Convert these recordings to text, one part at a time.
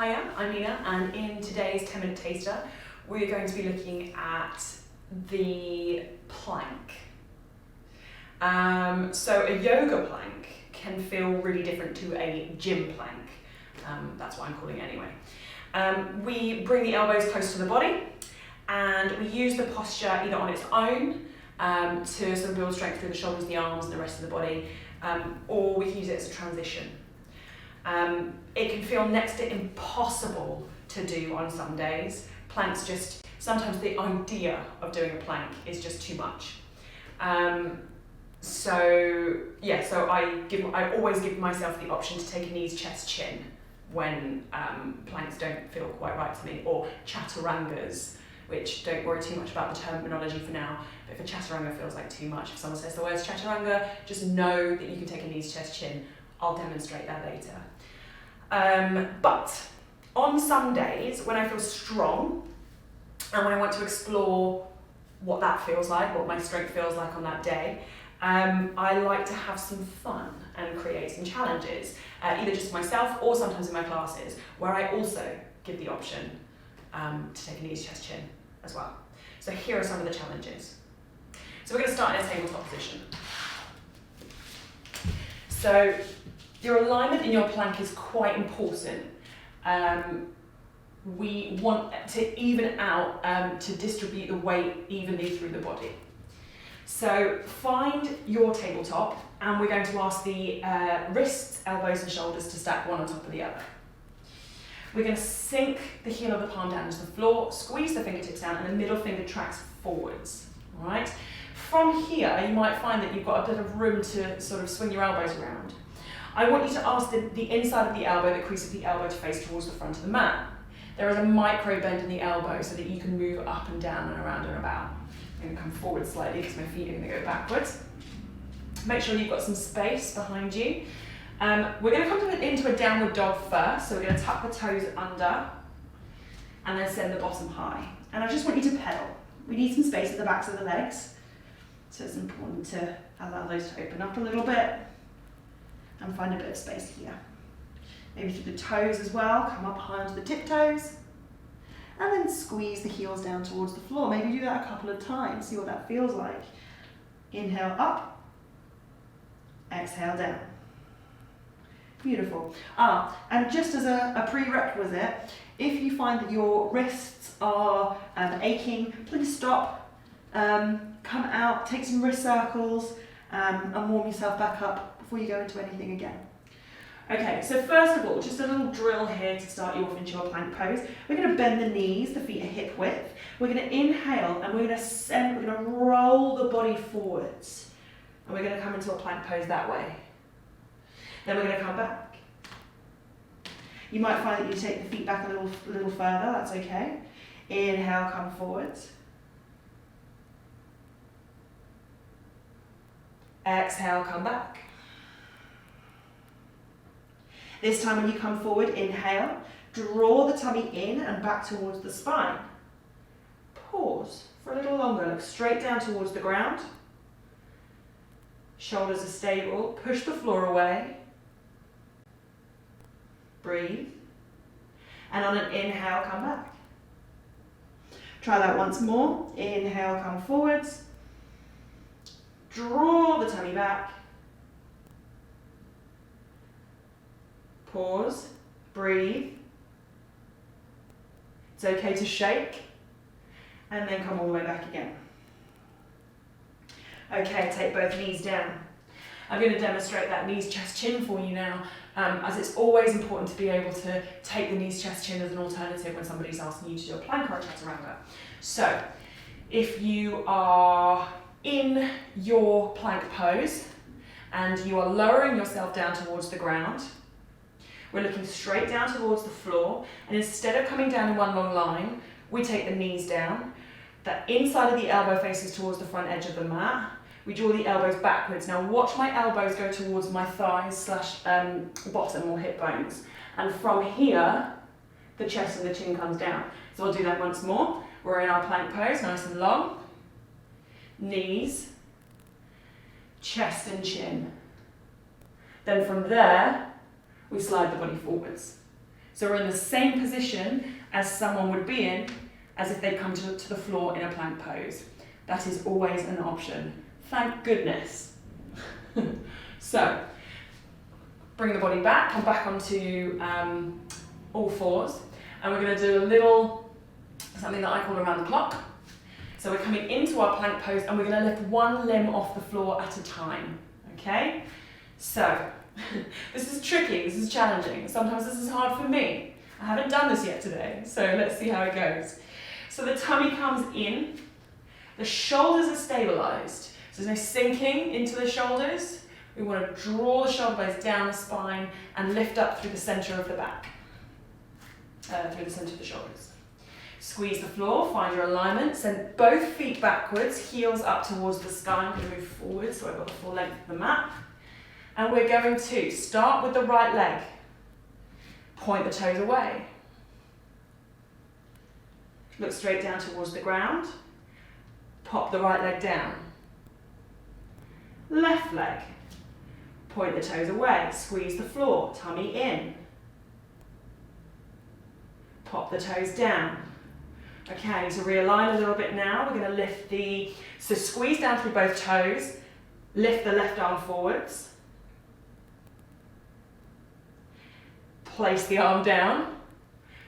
Hiya, I'm Nina, and in today's 10-minute taster, we're going to be looking at the plank. So a yoga plank can feel really different to a gym plank. That's what I'm calling it anyway. We bring the elbows close to the body, and we use the posture either on its own to sort of build strength through the shoulders, the arms, and the rest of the body, or we can use it as a transition. It can feel next to impossible to do on some days. Planks just, sometimes the idea of doing a plank is just too much. So I always give myself the option to take a knees, chest, chin when planks don't feel quite right to me, or chaturangas, which don't worry too much about the terminology for now, but if a chaturanga feels like too much, if someone says the words chaturanga, just know that you can take a knees, chest, chin. I'll demonstrate that later. But on some days when I feel strong and when I want to explore what that feels like, what my strength feels like on that day, I like to have some fun and create some challenges, either just myself or sometimes in my classes, where I also give the option to take a knees, chest, chin as well. So here are some of the challenges. So we're going to start in a tabletop position. So your alignment in your plank is quite important. We want to even out, to distribute the weight evenly through the body. So find your tabletop, and we're going to ask the wrists, elbows and shoulders to stack one on top of the other. We're going to sink the heel of the palm down into the floor, squeeze the fingertips down, and the middle finger tracks forwards. All right? From here, you might find that you've got a bit of room to sort of swing your elbows around. I want you to ask the inside of the elbow, the crease of the elbow, to face towards the front of the mat. There is a micro bend in the elbow so that you can move up and down and around and about. I'm going to come forward slightly because my feet are going to go backwards. Make sure you've got some space behind you. We're going to come into a downward dog first, so we're going to tuck the toes under and then send the bottom high. And I just want you to pedal. We need some space at the backs of the legs, so it's important to allow those to open up a little bit and find a bit of space here. Maybe through the toes as well, come up high onto the tiptoes, and then squeeze the heels down towards the floor. Maybe do that a couple of times, see what that feels like. Inhale up, exhale down. Beautiful. And just as a prerequisite, if you find that your wrists are aching, please stop, come out, take some wrist circles, and warm yourself back up before you go into anything again. Okay, so first of all, just a little drill here to start you off into your plank pose. We're going to bend the knees, the feet are hip width. We're going to inhale and we're going to roll the body forwards. And we're going to come into a plank pose that way. Then we're going to come back. You might find that you take the feet back a little further, that's okay. Inhale, come forwards. Exhale, come back. This time when you come forward, inhale, draw the tummy in and back towards the spine. Pause for a little longer, look straight down towards the ground. Shoulders are stable, push the floor away. Breathe. And on an inhale, come back. Try that once more. Inhale, come forwards. Draw the tummy back. Pause, breathe. It's okay to shake, and then come all the way back again. Okay, take both knees down. I'm going to demonstrate that knees, chest, chin for you now, as it's always important to be able to take the knees, chest, chin as an alternative when somebody's asking you to do a plank or a chaturanga. So, if you are in your plank pose and you are lowering yourself down towards the ground, we're looking straight down towards the floor, and instead of coming down in one long line, we take the knees down. The inside of the elbow faces towards the front edge of the mat. We draw the elbows backwards. Now watch my elbows go towards my thighs / bottom or hip bones. And from here, the chest and the chin comes down. So I'll do that once more. We're in our plank pose, nice and long. Knees, chest and chin. Then from there, we slide the body forwards. So we're in the same position as someone would be in as if they come to the floor in a plank pose. That is always an option. Thank goodness. So, bring the body back, come back onto all fours, and we're going to do a little, something that I call around the clock. So we're coming into our plank pose and we're going to lift one limb off the floor at a time, okay? So, this is tricky, this is challenging. Sometimes this is hard for me. I haven't done this yet today, so let's see how it goes. So the tummy comes in, the shoulders are stabilised. So there's no sinking into the shoulders. We want to draw the shoulder blades down the spine and lift up through the centre of the back, through the centre of the shoulders. Squeeze the floor, find your alignment, send both feet backwards, heels up towards the sky. I'm going to move forward so I've got the full length of the mat. And we're going to start with the right leg. Point the toes away. Look straight down towards the ground. Pop the right leg down. Left leg. Point the toes away. Squeeze the floor. Tummy in. Pop the toes down. Okay, to realign a little bit now, we're going to lift so squeeze down through both toes. Lift the left arm forwards. Place the arm down.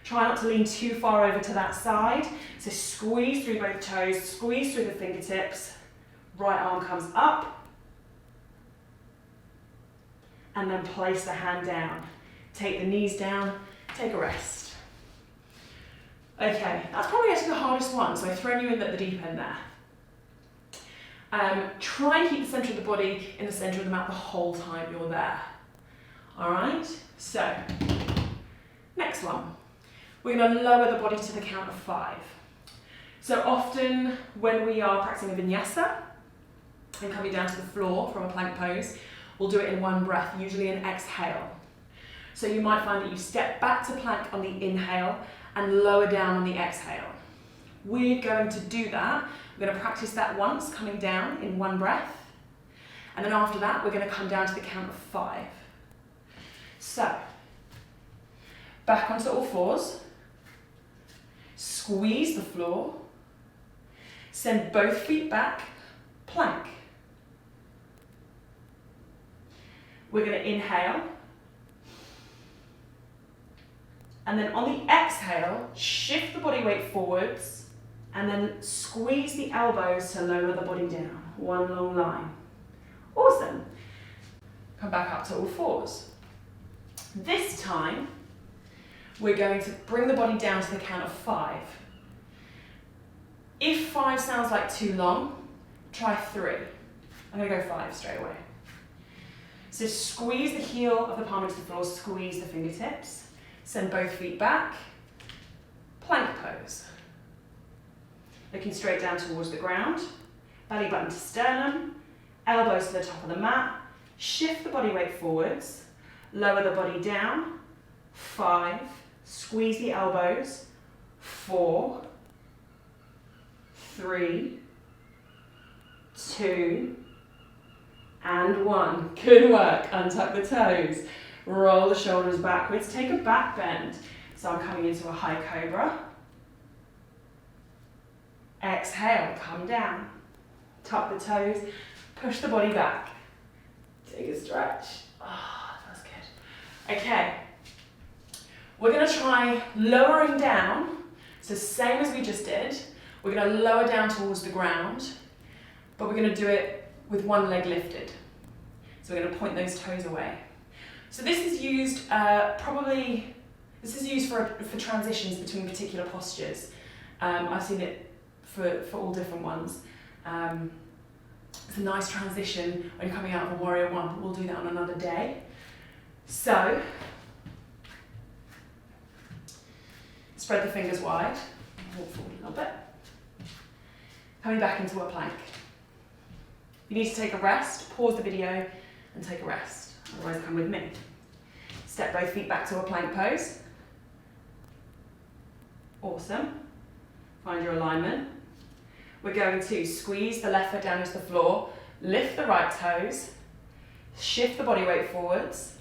Try not to lean too far over to that side. So squeeze through both toes, squeeze through the fingertips. Right arm comes up. And then place the hand down. Take the knees down, take a rest. Okay, that's probably actually the hardest one, so I've thrown you in at the deep end there. Try and keep the centre of the body in the centre of the mat the whole time you're there. Alright, so next one. We're going to lower the body to the count of 5. So often when we are practicing a vinyasa and coming down to the floor from a plank pose, we'll do it in one breath, usually an exhale. So you might find that you step back to plank on the inhale and lower down on the exhale. We're going to do that. We're going to practice that once, coming down in one breath. And then after that, we're going to come down to the count of 5. So, back onto all fours. Squeeze the floor. Send both feet back. Plank. We're going to inhale. And then on the exhale, shift the body weight forwards and then squeeze the elbows to lower the body down. One long line. Awesome. Come back up to all fours. This time, we're going to bring the body down to the count of 5. If 5 sounds like too long, try 3. I'm going to go 5 straight away. So squeeze the heel of the palm into the floor, squeeze the fingertips. Send both feet back, plank pose. Looking straight down towards the ground, belly button to sternum, elbows to the top of the mat, shift the body weight forwards, lower the body down, 5, squeeze the elbows, 4, 3, 2, and 1. Good work, untuck the toes. Roll the shoulders backwards, take a back bend. So I'm coming into a high cobra. Exhale, come down. Tuck the toes, push the body back. Take a stretch. Ah, oh, that's good. Okay, we're going to try lowering down. So same as we just did. We're going to lower down towards the ground, but we're going to do it with one leg lifted. So we're going to point those toes away. So this is used for transitions between particular postures. I've seen it for all different ones. It's a nice transition when you're coming out of a warrior one, but we'll do that on another day. So, spread the fingers wide, walk forward a little bit. Coming back into a plank. You need to take a rest, pause the video and take a rest. Otherwise, come with me. Step both feet back to a plank pose. Awesome. Find your alignment. We're going to squeeze the left foot down into the floor, lift the right toes, shift the body weight forwards,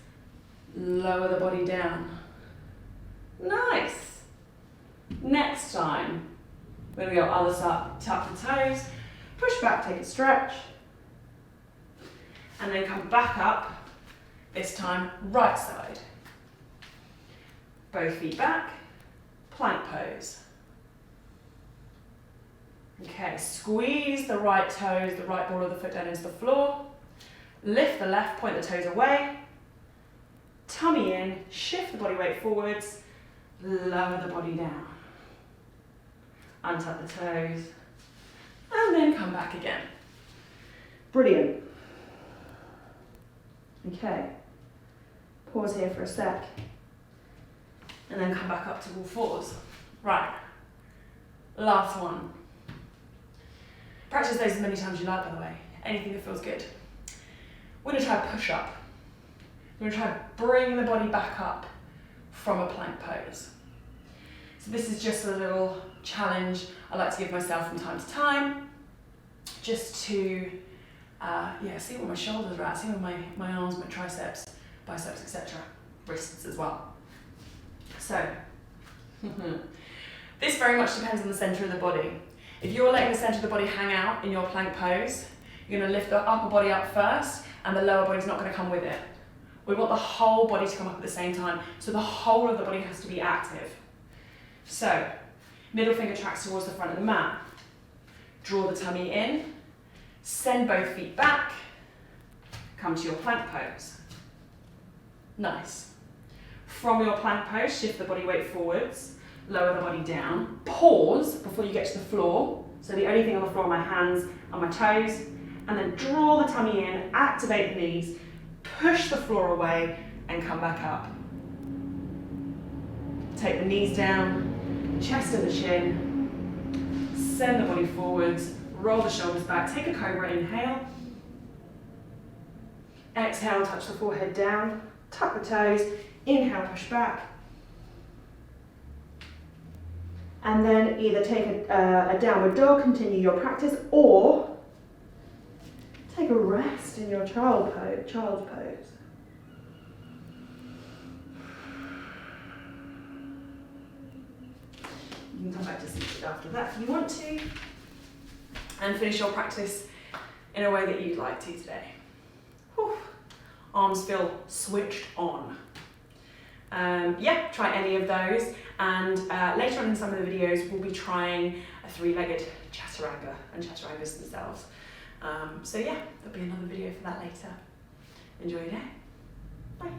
lower the body down. time. We're going to go other side, tuck the toes, push back, take a stretch, and then come back up, this time right side. Both feet back, plank pose. Okay, squeeze the right toes, the right ball of the foot down into the floor, lift the left, point the toes away, tummy in, shift the body weight forwards, lower the body down. Untuck the toes, and then come back again. Brilliant. Okay, pause here for a sec, and then come back up to all fours. Right, last one. Practice those as many times as you like, by the way, anything that feels good. We're going to try a push-up. We're going to try to bring the body back up from a plank pose. So this is just a little challenge I like to give myself from time to time, just to see where my shoulders are at, see where my arms, my triceps, biceps, etc. Wrists as well. So, this very much depends on the centre of the body. If you're letting the centre of the body hang out in your plank pose, you're going to lift the upper body up first, and the lower body's not going to come with it. We want the whole body to come up at the same time, so the whole of the body has to be active. So, middle finger tracks towards the front of the mat. Draw the tummy in, send both feet back, come to your plank pose. Nice. From your plank pose, shift the body weight forwards, lower the body down, pause before you get to the floor, so the only thing on the floor are my hands and my toes, and then draw the tummy in, activate the knees, push the floor away, and come back up. Take the knees down, chest and the chin, send the body forwards, roll the shoulders back, take a cobra, inhale. Exhale, touch the forehead down, tuck the toes, inhale, push back. And then either take a downward dog, continue your practice, or take a rest in your child's pose. You can come back to seated after that if you want to, and finish your practice in a way that you'd like to today. Whew. Arms feel switched on. Try any of those, and later on in some of the videos we'll be trying a three-legged chaturanga and chaturangas themselves. There'll be another video for that later. Enjoy your day. Bye.